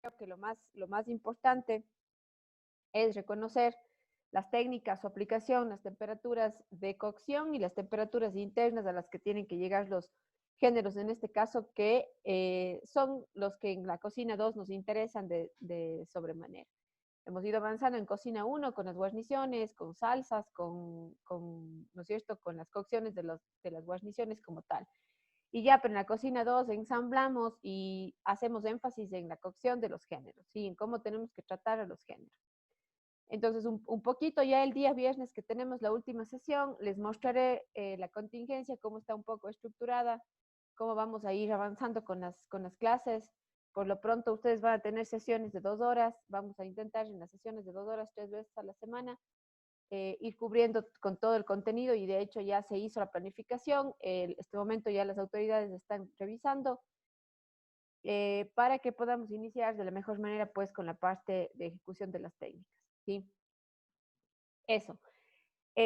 creo que lo más importante es reconocer las técnicas o aplicación, las temperaturas de cocción y las temperaturas internas a las que tienen que llegar los géneros, en este caso, que son los que en la cocina 2 nos interesan de sobremanera. Hemos ido avanzando en cocina 1 con las guarniciones, con salsas, ¿no es cierto?, con las cocciones de las guarniciones como tal. Y ya, pero en la cocina 2 ensamblamos y hacemos énfasis en la cocción de los géneros, ¿sí? En cómo tenemos que tratar a los géneros. Entonces, un poquito ya el día viernes que tenemos la última sesión, les mostraré la contingencia, cómo está un poco estructurada, cómo vamos a ir avanzando con las clases. Por lo pronto, ustedes van a tener sesiones de 2 horas. Vamos a intentar en las sesiones de 2 horas, 3 veces a la semana, ir cubriendo con todo el contenido y de hecho ya se hizo la planificación. En este momento ya las autoridades están revisando para que podamos iniciar de la mejor manera pues con la parte de ejecución de las técnicas. ¿Sí? Eso.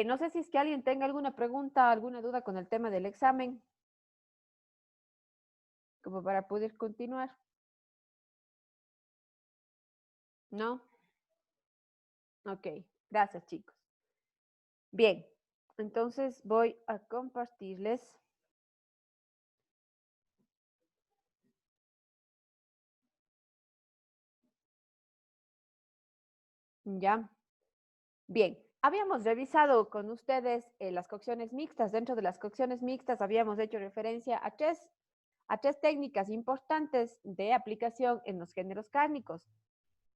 No sé si es que alguien tenga alguna pregunta, alguna duda con el tema del examen, como para poder continuar. ¿No? Ok, gracias chicos. Bien, entonces voy a compartirles. Ya. Bien, habíamos revisado con ustedes las cocciones mixtas. Dentro de las cocciones mixtas habíamos hecho referencia a tres técnicas importantes de aplicación en los géneros cárnicos.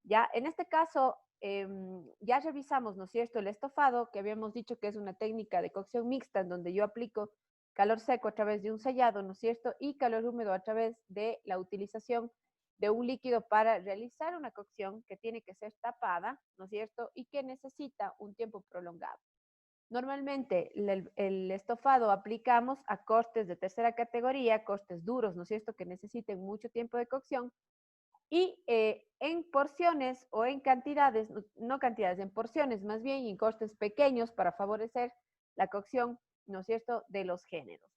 Ya, en este caso, ya revisamos, ¿no es cierto?, el estofado, que habíamos dicho que es una técnica de cocción mixta en donde yo aplico calor seco a través de un sellado, ¿no es cierto?, y calor húmedo a través de la utilización de un líquido para realizar una cocción que tiene que ser tapada, ¿no es cierto?, y que necesita un tiempo prolongado. Normalmente el estofado aplicamos a cortes de tercera categoría, cortes duros, ¿no es cierto?, que necesiten mucho tiempo de cocción, y en porciones o en cantidades, no cantidades, en porciones más bien, y en cortes pequeños para favorecer la cocción, ¿no es cierto?, de los géneros.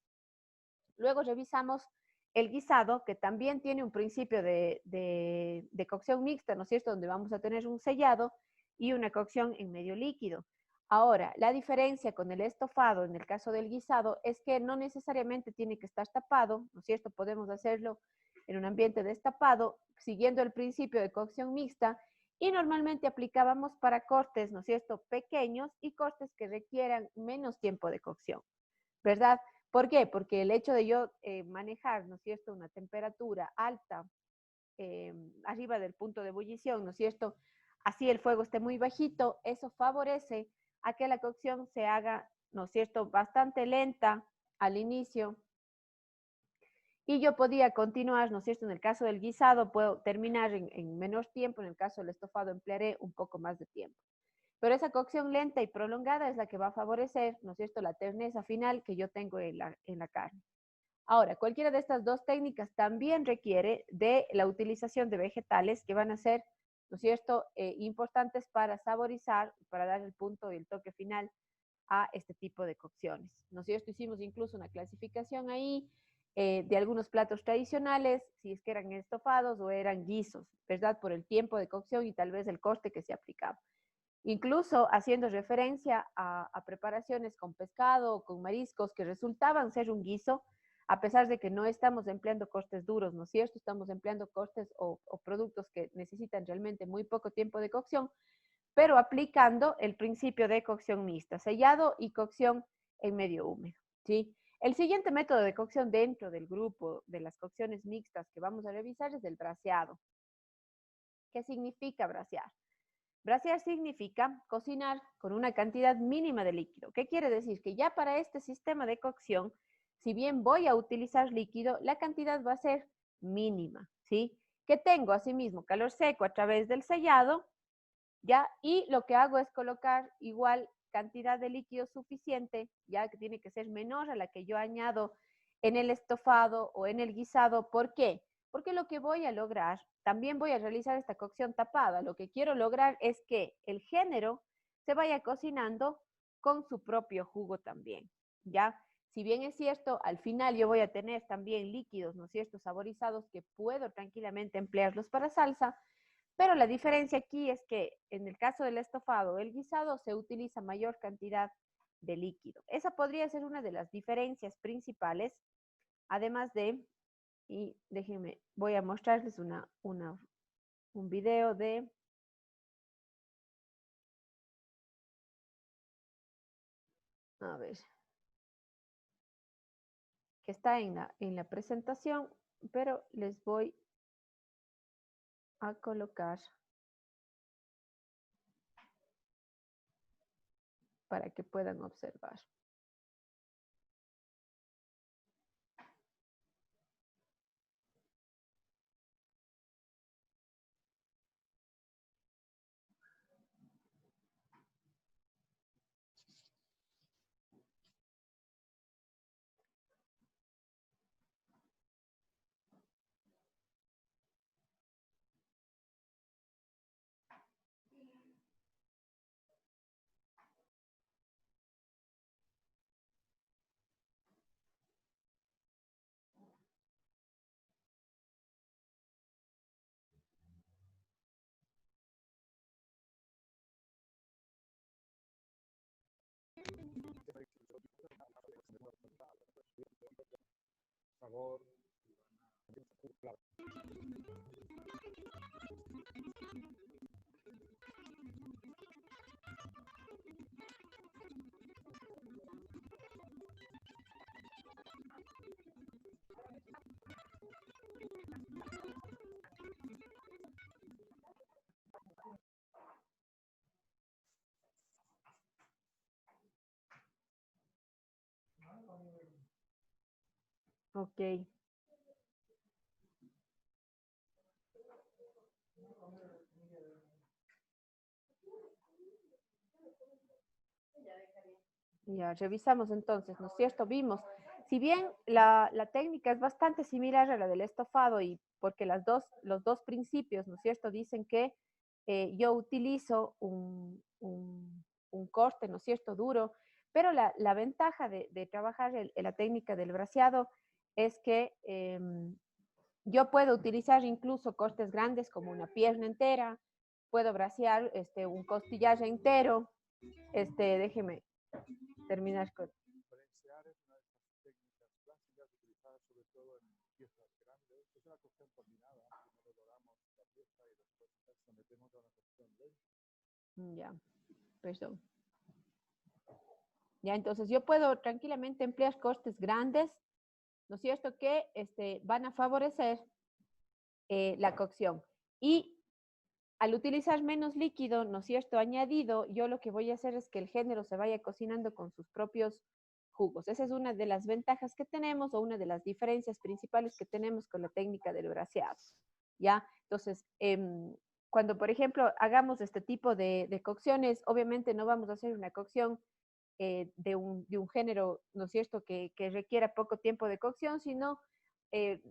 Luego revisamos el guisado, que también tiene un principio de cocción mixta, ¿no es cierto?, donde vamos a tener un sellado y una cocción en medio líquido. Ahora, la diferencia con el estofado en el caso del guisado es que no necesariamente tiene que estar tapado, ¿no es cierto? Podemos hacerlo en un ambiente destapado, siguiendo el principio de cocción mixta, y normalmente aplicábamos para cortes, ¿no es cierto?, pequeños y cortes que requieran menos tiempo de cocción, ¿verdad? ¿Por qué? Porque el hecho de yo manejar, ¿no es cierto?, una temperatura alta, arriba del punto de ebullición, ¿no es cierto?, así el fuego esté muy bajito, eso favorece a que la cocción se haga, ¿no es cierto?, bastante lenta al inicio, y yo podía continuar, ¿no es cierto? En el caso del guisado puedo terminar en menor tiempo, en el caso del estofado emplearé un poco más de tiempo. Pero esa cocción lenta y prolongada es la que va a favorecer, ¿no es cierto?, la terneza final que yo tengo en la carne. Ahora, cualquiera de estas dos técnicas también requiere de la utilización de vegetales que van a ser, ¿no es cierto?, importantes para saborizar, para dar el punto y el toque final a este tipo de cocciones. ¿No es cierto? Hicimos incluso una clasificación ahí de algunos platos tradicionales, si es que eran estofados o eran guisos, ¿verdad? Por el tiempo de cocción y tal vez el coste que se aplicaba. Incluso haciendo referencia a preparaciones con pescado o con mariscos que resultaban ser un guiso, a pesar de que no estamos empleando costes duros, ¿no es cierto? Estamos empleando costes o productos que necesitan realmente muy poco tiempo de cocción, pero aplicando el principio de cocción mixta, sellado y cocción en medio húmedo, ¿sí? El siguiente método de cocción dentro del grupo de las cocciones mixtas que vamos a revisar es el braseado. ¿Qué significa brasear? Brasear significa cocinar con una cantidad mínima de líquido. ¿Qué quiere decir? Que ya para este sistema de cocción, si bien voy a utilizar líquido, la cantidad va a ser mínima, ¿sí? Que tengo asimismo calor seco a través del sellado, ¿ya? Y lo que hago es colocar igual cantidad de líquido suficiente, ya que tiene que ser menor a la que yo añado en el estofado o en el guisado. ¿Por qué? Porque lo que voy a lograr, también voy a realizar esta cocción tapada. Lo que quiero lograr es que el género se vaya cocinando con su propio jugo también, ¿ya? Si bien es cierto, al final yo voy a tener también líquidos, ¿no es cierto?, saborizados que puedo tranquilamente emplearlos para salsa, Pero la diferencia aquí es que en el caso del estofado, el guisado, se utiliza mayor cantidad de líquido. Esa podría ser una de las diferencias principales, además de, y déjenme, voy a mostrarles un video de, a ver, que está en la presentación, pero les voy a colocar para que puedan observar. Ok. Ya, revisamos entonces, ¿no es cierto? Vimos, si bien la técnica es bastante similar a la del estofado y porque los dos principios, ¿no es cierto? Dicen que yo utilizo un corte, ¿no es cierto? Duro, pero la ventaja de trabajar la técnica del braseado es que yo puedo utilizar incluso cortes grandes como una pierna entera, puedo brasear un costillaje entero, déjeme terminar con... Ya, perdón. Ya, entonces yo puedo tranquilamente emplear cortes grandes, ¿no es cierto? Que van a favorecer la cocción. Y al utilizar menos líquido, ¿no es cierto?, añadido, yo lo que voy a hacer es que el género se vaya cocinando con sus propios jugos. Esa es una de las ventajas que tenemos o una de las diferencias principales que tenemos con la técnica del braseado, ¿ya? Entonces, cuando, por ejemplo, hagamos este tipo de cocciones, obviamente no vamos a hacer una cocción de un género, ¿no es cierto?, que requiera poco tiempo de cocción, sino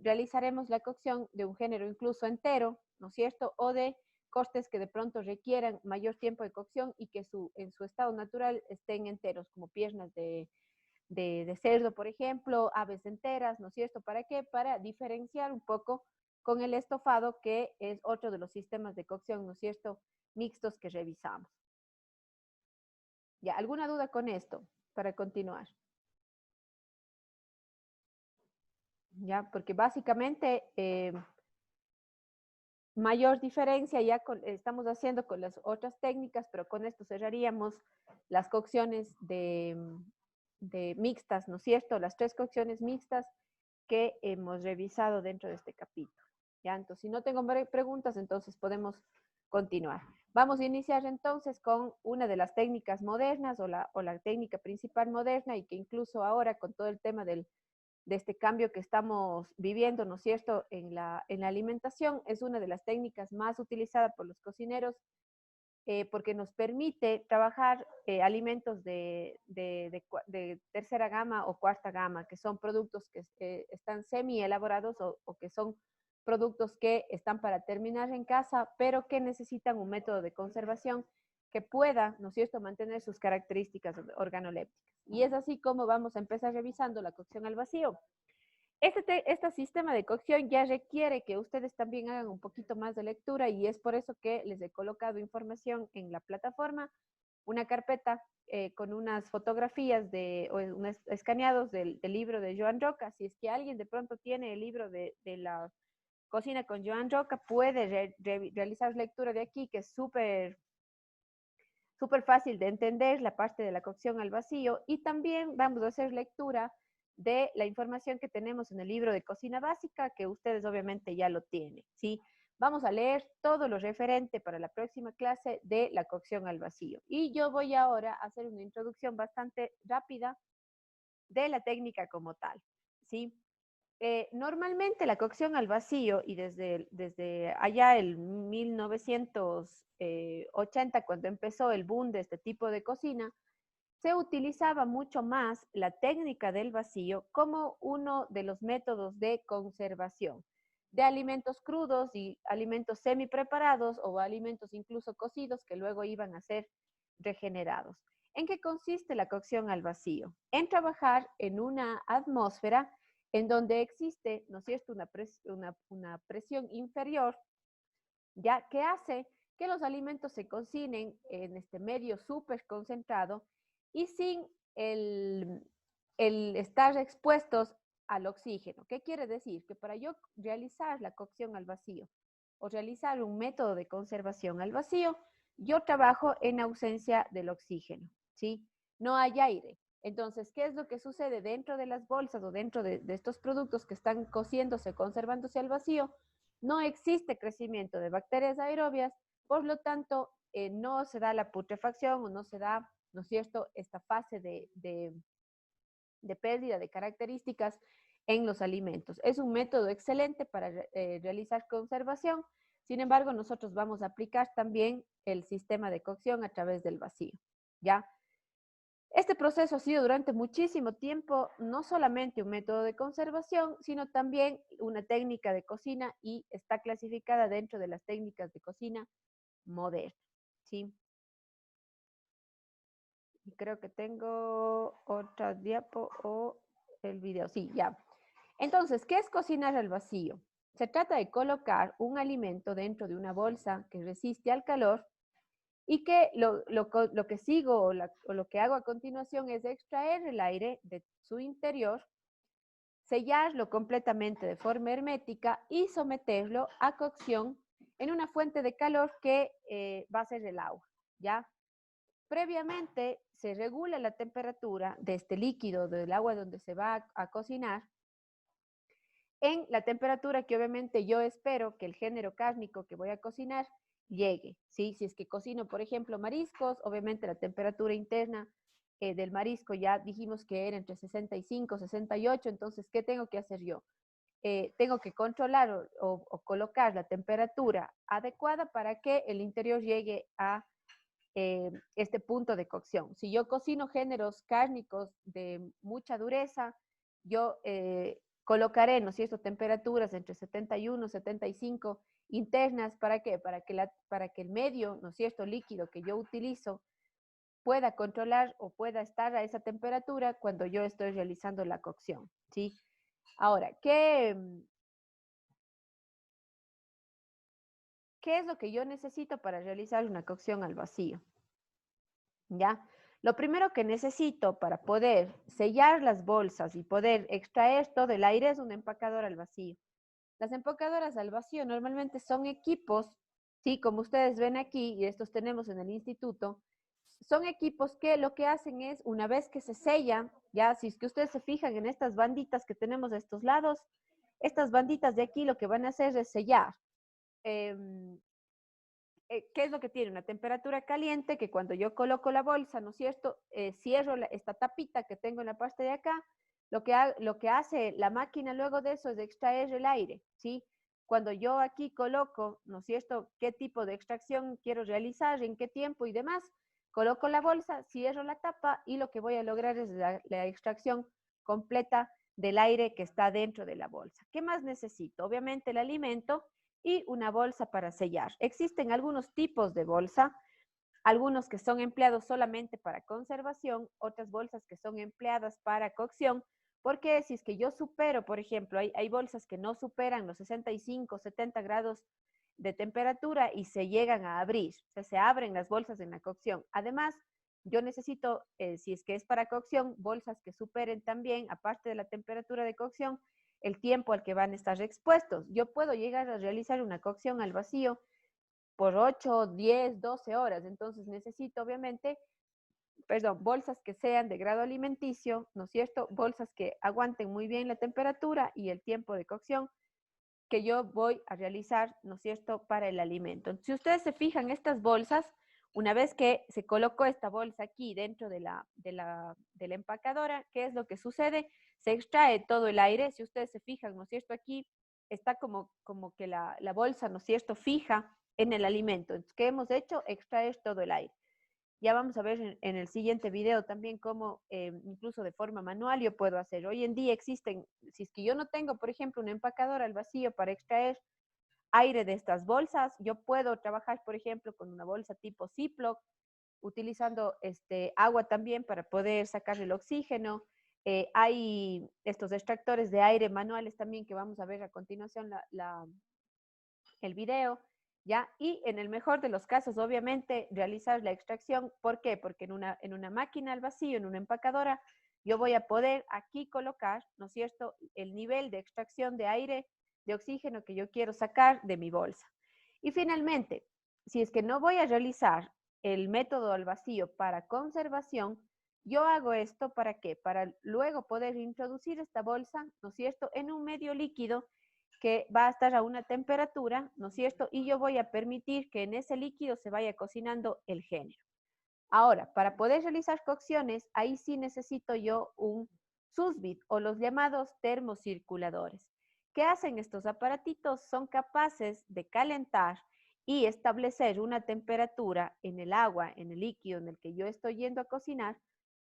realizaremos la cocción de un género incluso entero, ¿no es cierto?, o de cortes que de pronto requieran mayor tiempo de cocción y que en su estado natural estén enteros, como piernas de cerdo, por ejemplo, aves enteras, ¿no es cierto? ¿Para qué? Para diferenciar un poco con el estofado, que es otro de los sistemas de cocción, ¿no es cierto?, mixtos que revisamos. ¿Ya? ¿Alguna duda con esto para continuar? ¿Ya? Porque básicamente mayor diferencia ya estamos haciendo con las otras técnicas, pero con esto cerraríamos las cocciones de mixtas, ¿no es cierto? Las 3 cocciones mixtas que hemos revisado dentro de este capítulo. ¿Ya? Entonces, si no tengo preguntas, entonces podemos continuar. Vamos a iniciar entonces con una de las técnicas modernas o la técnica principal moderna y que incluso ahora con todo el tema de este cambio que estamos viviendo, ¿no es cierto?, en la alimentación, es una de las técnicas más utilizadas por los cocineros porque nos permite trabajar alimentos de tercera gama o cuarta gama, que son productos que están semi elaborados o que son productos que están para terminar en casa, pero que necesitan un método de conservación que pueda, ¿no es cierto?, mantener sus características organolépticas. Y es así como vamos a empezar revisando la cocción al vacío. Este sistema de cocción ya requiere que ustedes también hagan un poquito más de lectura y es por eso que les he colocado información en la plataforma, una carpeta con unas fotografías o unos escaneados del libro de Joan Roca. Si es que alguien de pronto tiene el libro de la cocina con Joan Roca, puede realizar lectura de aquí, que es súper fácil de entender la parte de la cocción al vacío, y también vamos a hacer lectura de la información que tenemos en el libro de cocina básica, que ustedes obviamente ya lo tienen, ¿sí? Vamos a leer todo lo referente para la próxima clase de la cocción al vacío. Y yo voy ahora a hacer una introducción bastante rápida de la técnica como tal, ¿sí? Normalmente la cocción al vacío, y desde allá el 1980, cuando empezó el boom de este tipo de cocina, se utilizaba mucho más la técnica del vacío como uno de los métodos de conservación de alimentos crudos y alimentos semi preparados o alimentos incluso cocidos que luego iban a ser regenerados. ¿En qué consiste la cocción al vacío? En trabajar en una atmósfera en donde existe, ¿no es cierto?, una presión inferior, ya que hace que los alimentos se cocinen en este medio súper concentrado y sin el, el estar expuestos al oxígeno. ¿Qué quiere decir? Que para yo realizar la cocción al vacío o realizar un método de conservación al vacío, yo trabajo en ausencia del oxígeno, ¿sí? No hay aire. Entonces, ¿qué es lo que sucede dentro de las bolsas o dentro de estos productos que están cociéndose, conservándose al vacío? No existe crecimiento de bacterias aerobias, por lo tanto, no se da la putrefacción o no se da, ¿no es cierto?, esta fase de pérdida de características en los alimentos. Es un método excelente para realizar conservación. Sin embargo, nosotros vamos a aplicar también el sistema de cocción a través del vacío, ¿ya? Este proceso ha sido durante muchísimo tiempo no solamente un método de conservación, sino también una técnica de cocina, y está clasificada dentro de las técnicas de cocina moderna, ¿sí? Y creo que tengo otra diapo o el video. Sí, ya. Entonces, ¿qué es cocinar al vacío? Se trata de colocar un alimento dentro de una bolsa que resiste al calor, y que lo que sigo o lo que hago a continuación es extraer el aire de su interior, sellarlo completamente de forma hermética y someterlo a cocción en una fuente de calor que va a ser el agua, ¿ya? Previamente se regula la temperatura de este líquido, del agua donde se va a cocinar, en la temperatura que obviamente yo espero que el género cárnico que voy a cocinar llegue, ¿sí? Si es que cocino, por ejemplo, mariscos, obviamente la temperatura interna del marisco ya dijimos que era entre 65 y 68, entonces, ¿qué tengo que hacer yo? Tengo que controlar o colocar la temperatura adecuada para que el interior llegue a este punto de cocción. Si yo cocino géneros cárnicos de mucha dureza, yo colocaré, ¿no es cierto?, temperaturas entre 71 y 75 internas. ¿Para qué? Para que el medio, ¿no es cierto?, líquido que yo utilizo pueda controlar o pueda estar a esa temperatura cuando yo estoy realizando la cocción, ¿sí? Ahora, ¿qué es lo que yo necesito para realizar una cocción al vacío? ¿Ya? Lo primero que necesito para poder sellar las bolsas y poder extraer todo el aire es un empacador al vacío. Las empacadoras al vacío normalmente son equipos, sí, como ustedes ven aquí, y estos tenemos en el instituto, son equipos que lo que hacen es, una vez que se sellan, ya, si es que ustedes se fijan en estas banditas que tenemos a estos lados, estas banditas de aquí lo que van a hacer es sellar. ¿Qué es lo que tiene? Una temperatura caliente que cuando yo coloco la bolsa, ¿no es cierto? Cierro esta tapita que tengo en la parte de acá, lo que hace la máquina luego de eso es extraer el aire, ¿sí? Cuando yo aquí coloco, ¿no es cierto?, qué tipo de extracción quiero realizar, en qué tiempo y demás, coloco la bolsa, cierro la tapa y lo que voy a lograr es la extracción completa del aire que está dentro de la bolsa. ¿Qué más necesito? Obviamente el alimento y una bolsa para sellar. Existen algunos tipos de bolsa, algunos que son empleados solamente para conservación, otras bolsas que son empleadas para cocción, Porque si es que yo supero, por ejemplo, hay bolsas que no superan los 65, 70 grados de temperatura y se llegan a abrir, o sea, se abren las bolsas en la cocción. Además, yo necesito, si es que es para cocción, bolsas que superen también, aparte de la temperatura de cocción, el tiempo al que van a estar expuestos. Yo puedo llegar a realizar una cocción al vacío por 8, 10, 12 horas. Entonces necesito, obviamente, perdón, bolsas que sean de grado alimenticio, ¿no es cierto? Bolsas que aguanten muy bien la temperatura y el tiempo de cocción que yo voy a realizar, ¿no es cierto?, para el alimento. Si ustedes se fijan, estas bolsas, una vez que se colocó esta bolsa aquí dentro de la empacadora, ¿qué es lo que sucede? Se extrae todo el aire. Si ustedes se fijan, ¿no es cierto?, aquí está como que la bolsa, ¿no es cierto?, fija en el alimento. Entonces, ¿qué hemos hecho? Extraer todo el aire. Ya vamos a ver en el siguiente video también cómo incluso de forma manual yo puedo hacer. Hoy en día existen, si es que yo no tengo, por ejemplo, una empacadora al vacío para extraer aire de estas bolsas, yo puedo trabajar, por ejemplo, con una bolsa tipo Ziploc, utilizando agua también para poder sacar el oxígeno. Hay estos extractores de aire manuales también que vamos a ver a continuación el video, ¿ya? Y en el mejor de los casos, obviamente, realizar la extracción. ¿Por qué? Porque en una máquina al vacío, en una empacadora, yo voy a poder aquí colocar, ¿no es cierto?, el nivel de extracción de aire, de oxígeno que yo quiero sacar de mi bolsa. Y finalmente, si es que no voy a realizar el método al vacío para conservación, yo hago esto ¿para qué? Para luego poder introducir esta bolsa, ¿no es cierto?, en un medio líquido que va a estar a una temperatura, ¿no es cierto? Y yo voy a permitir que en ese líquido se vaya cocinando el género. Ahora, para poder realizar cocciones, ahí sí necesito yo un susbit o los llamados termocirculadores. ¿Qué hacen estos aparatitos? Son capaces de calentar y establecer una temperatura en el agua, en el líquido en el que yo estoy yendo a cocinar,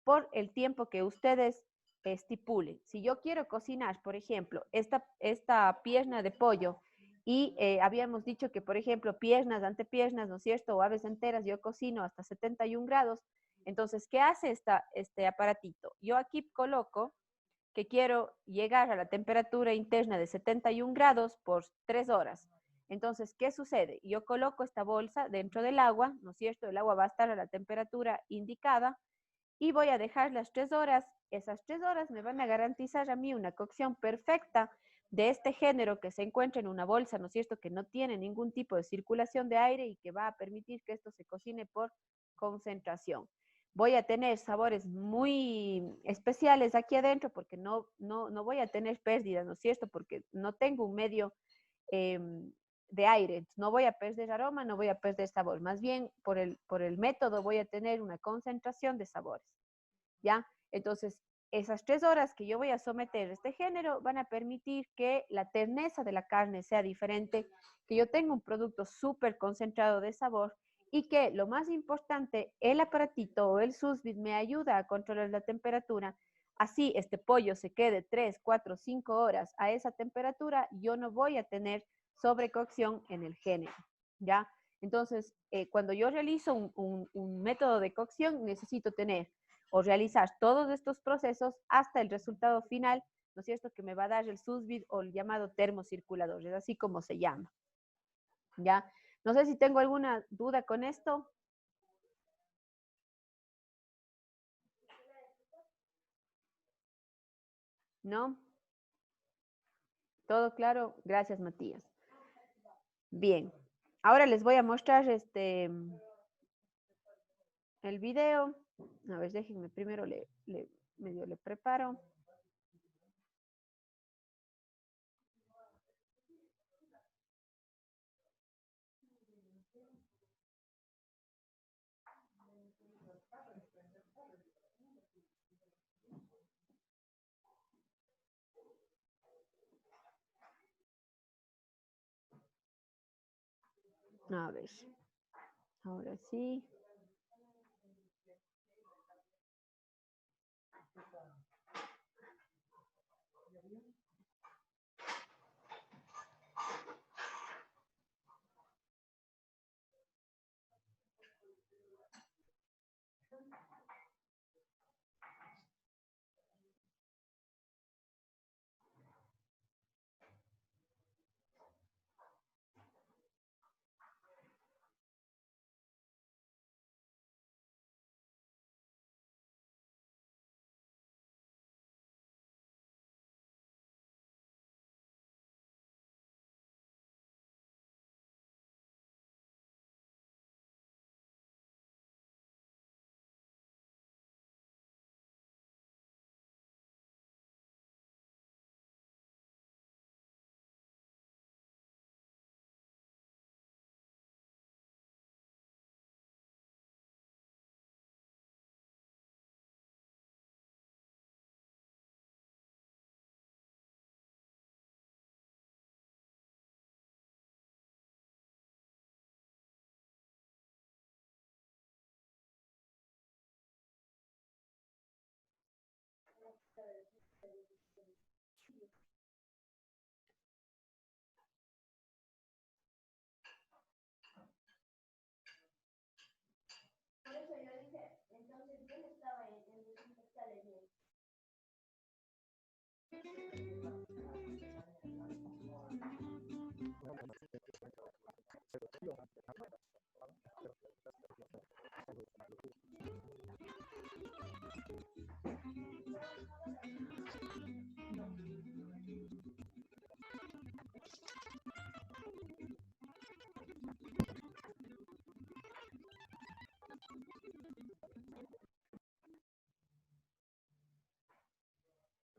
por el tiempo que ustedes estipulen. Si yo quiero cocinar, por ejemplo, esta pierna de pollo y habíamos dicho que, por ejemplo, piernas, antepiernas, ¿no es cierto? O aves enteras, yo cocino hasta 71 grados. Entonces, ¿qué hace este aparatito? Yo aquí coloco que quiero llegar a la temperatura interna de 71 grados por 3 horas. Entonces, ¿qué sucede? Yo coloco esta bolsa dentro del agua, ¿no es cierto? El agua va a estar a la temperatura indicada y voy a dejar las 3 horas. Esas 3 horas me van a garantizar a mí una cocción perfecta de este género que se encuentra en una bolsa, ¿no es cierto?, que no tiene ningún tipo de circulación de aire y que va a permitir que esto se cocine por concentración. Voy a tener sabores muy especiales aquí adentro porque no voy a tener pérdidas, ¿no es cierto?, porque no tengo un medio eh, de aire. No voy a perder aroma, no voy a perder sabor. Más bien, por el método voy a tener una concentración de sabores, ¿ya? Entonces, esas 3 horas que yo voy a someter este género van a permitir que la terneza de la carne sea diferente, que yo tenga un producto súper concentrado de sabor y que, lo más importante, el aparatito o el susbit me ayuda a controlar la temperatura. Así este pollo se quede 3, 4, 5 horas a esa temperatura, yo no voy a tener sobrecocción en el género, ¿ya? Entonces, cuando yo realizo un método de cocción, necesito tener o realizar todos estos procesos hasta el resultado final, ¿no es cierto?, que me va a dar el susbit o el llamado termocirculador, es así como se llama, ¿ya? No sé si tengo alguna duda con esto. ¿No? ¿Todo claro? Gracias, Matías. Bien, ahora les voy a mostrar el video. A ver, déjenme primero medio le preparo. A ver, ahora sí.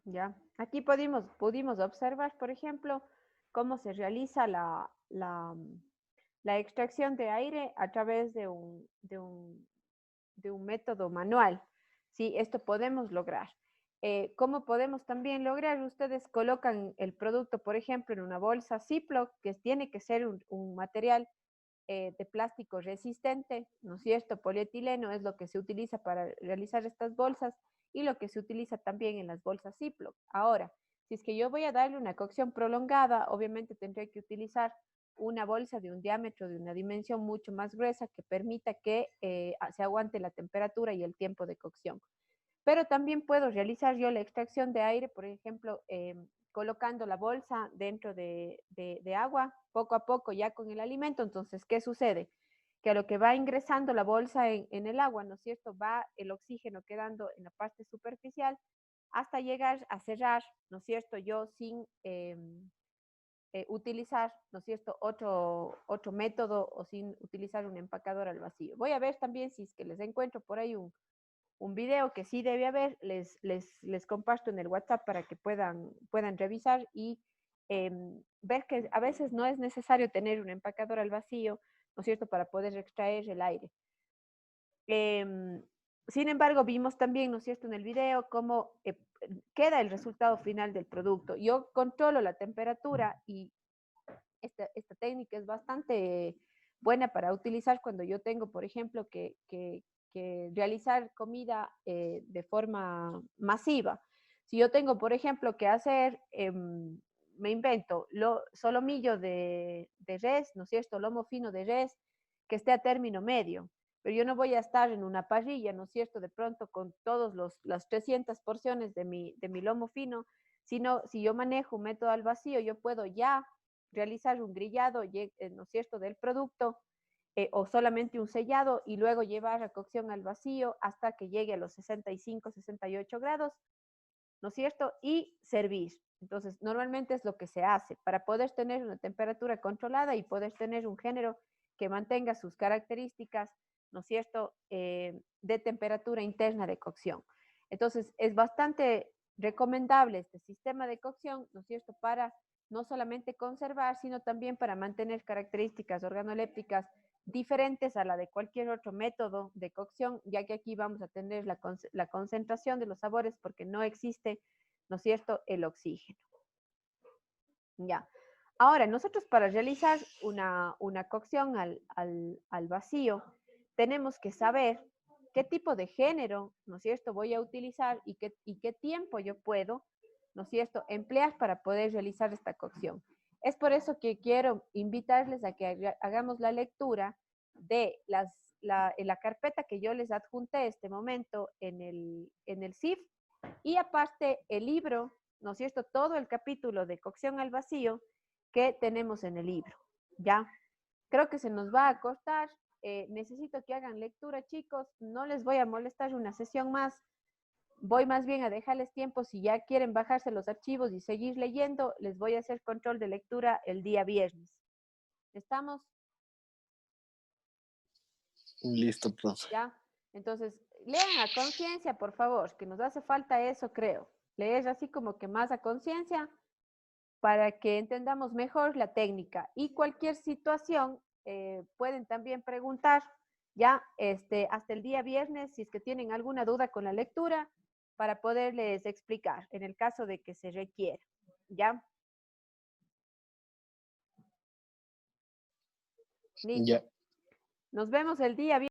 ¿Ya? Aquí pudimos observar, por ejemplo, cómo se realiza la extracción de aire a través de un método manual. Sí, esto podemos lograr. ¿Cómo podemos también lograr? Ustedes colocan el producto, por ejemplo, en una bolsa Ziploc, que tiene que ser un material de plástico resistente, ¿no es cierto? Polietileno es lo que se utiliza para realizar estas bolsas y lo que se utiliza también en las bolsas Ziploc. Ahora, si es que yo voy a darle una cocción prolongada, obviamente tendré que utilizar una bolsa de un diámetro, de una dimensión mucho más gruesa que permita que se aguante la temperatura y el tiempo de cocción. Pero también puedo realizar yo la extracción de aire, por ejemplo, colocando la bolsa dentro de agua, poco a poco ya con el alimento. Entonces, ¿qué sucede? Que a lo que va ingresando la bolsa en el agua, ¿no es cierto? Va el oxígeno quedando en la parte superficial hasta llegar a cerrar, ¿no es cierto? Yo sin utilizar, ¿no es cierto?, otro método o sin utilizar un empacador al vacío. Voy a ver también si es que les encuentro por ahí un video que sí debe haber, les comparto en el WhatsApp para que puedan revisar y ver que a veces no es necesario tener un empacador al vacío, ¿no es cierto?, para poder extraer el aire. Sin embargo, vimos también, ¿no es cierto?, en el video cómo queda el resultado final del producto. Yo controlo la temperatura y esta técnica es bastante buena para utilizar cuando yo tengo, por ejemplo, que realizar comida de forma masiva. Si yo tengo, por ejemplo, que hacer, me invento, solomillo de res, ¿no es cierto?, lomo fino de res, que esté a término medio, pero yo no voy a estar en una parrilla, ¿no es cierto?, de pronto con todas las 300 porciones de mi lomo fino, sino si yo manejo un método al vacío, yo puedo ya realizar un grillado, ¿no es cierto?, del producto o solamente un sellado y luego llevar a cocción al vacío hasta que llegue a los 65, 68 grados, ¿no es cierto? Y servir. Entonces, normalmente es lo que se hace para poder tener una temperatura controlada y poder tener un género que mantenga sus características, ¿no es cierto?, de temperatura interna de cocción. Entonces, es bastante recomendable este sistema de cocción, ¿no es cierto?, para no solamente conservar, sino también para mantener características organolépticas diferentes a la de cualquier otro método de cocción, ya que aquí vamos a tener la concentración de los sabores porque no existe, ¿no es cierto?, el oxígeno. Ya. Ahora, nosotros para realizar una cocción al vacío, tenemos que saber qué tipo de género, ¿no es cierto?, voy a utilizar y qué tiempo yo puedo, ¿no es cierto?, emplear para poder realizar esta cocción. Es por eso que quiero invitarles a que hagamos la lectura de la carpeta que yo les adjunté este momento en el CIF y aparte el libro, ¿no es cierto?, todo el capítulo de cocción al vacío que tenemos en el libro, ¿ya? Creo que se nos va a cortar. Necesito que hagan lectura, chicos. No les voy a molestar una sesión más. Voy más bien a dejarles tiempo. Si ya quieren bajarse los archivos y seguir leyendo, les voy a hacer control de lectura el día viernes. ¿Estamos? Listo, profe. ¿Ya? Entonces, lean a conciencia, por favor, que nos hace falta eso, creo. Leer así como que más a conciencia para que entendamos mejor la técnica. Y cualquier situación, pueden también preguntar ya hasta el día viernes si es que tienen alguna duda con la lectura para poderles explicar en el caso de que se requiera. ¿Ya? Listo. Ya. Nos vemos el día viernes.